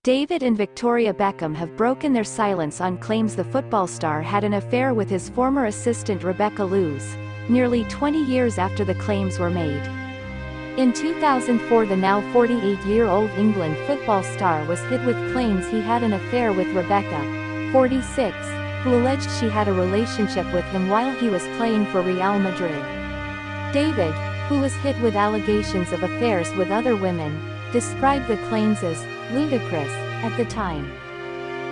David and Victoria Beckham have broken their silence on claims the football star had an affair with his former assistant Rebecca Loo, nearly 20 years after the claims were made. In 2004, the now 48-year-old England football star was hit with claims he had an affair with Rebecca, 46, who alleged she had a relationship with him while he was playing for Real Madrid. David, who was hit with allegations of affairs with other women, described the claims as ludicrous at the time.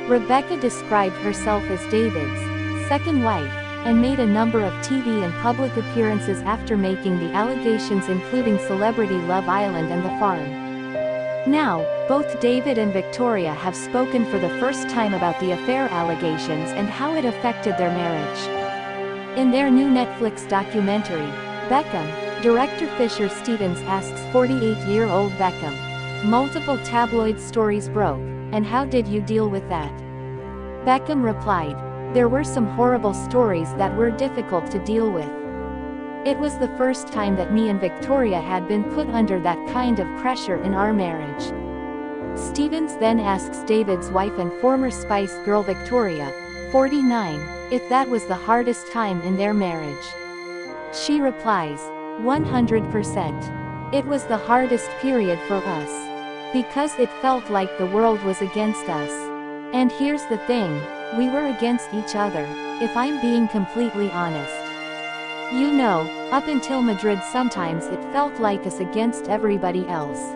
Rebecca described herself as David's second wife, and made a number of TV and public appearances after making the allegations, including Celebrity Love Island and The Farm. Now, both David and Victoria have spoken for the first time about the affair allegations and how it affected their marriage. In their new Netflix documentary, Beckham, director Fisher Stevens asks 48-year-old Beckham, "Multiple tabloid stories broke, and how did you deal with that?" Beckham replied, "There were some horrible stories that were difficult to deal with. It was the first time that me and Victoria had been put under that kind of pressure in our marriage." Stevens then asks David's wife and former Spice Girl Victoria, 49, if that was the hardest time in their marriage. She replies, 100%. It was the hardest period for us. Because it felt like the world was against us. And here's the thing, we were against each other, if I'm being completely honest. You know, up until Madrid sometimes it felt like us against everybody else.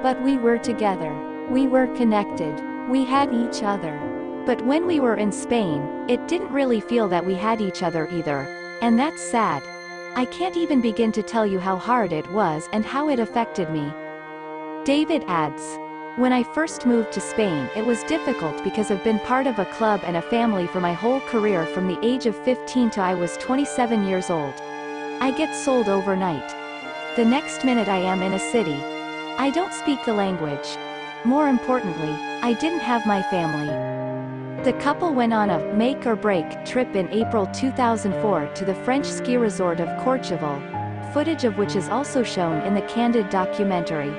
But we were together. We were connected. We had each other. But when we were in Spain, it didn't really feel that we had each other either. And that's sad. I can't even begin to tell you how hard it was and how it affected me. David adds, "When I first moved to Spain, it was difficult because I've been part of a club and a family for my whole career from the age of 15 to I was 27 years old. I get sold overnight. The next minute I am in a city. I don't speak the language. More importantly, I didn't have my family." The couple went on a make-or-break trip in April 2004 to the French ski resort of Courchevel, footage of which is also shown in the Candid documentary.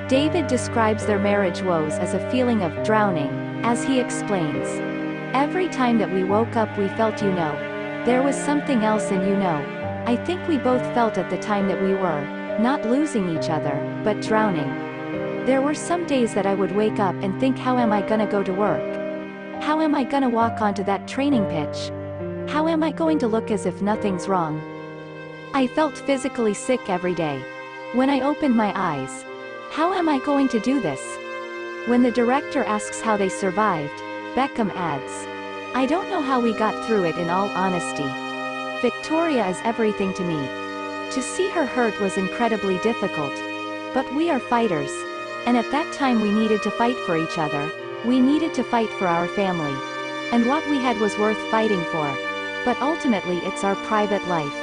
David describes their marriage woes as a feeling of drowning, as he explains. "Every time that we woke up we felt there was something else, and I think we both felt at the time that we were, not losing each other, but drowning. There were some days that I would wake up and think, how am I gonna go to work? How am I gonna walk onto that training pitch? How am I going to look as if nothing's wrong? I felt physically sick every day. When I opened my eyes, how am I going to do this?" When the director asks how they survived, Beckham adds, "I don't know how we got through it, in all honesty. Victoria is everything to me. To see her hurt was incredibly difficult. But we are fighters. And at that time we needed to fight for each other. We needed to fight for our family. And what we had was worth fighting for. But ultimately it's our private life.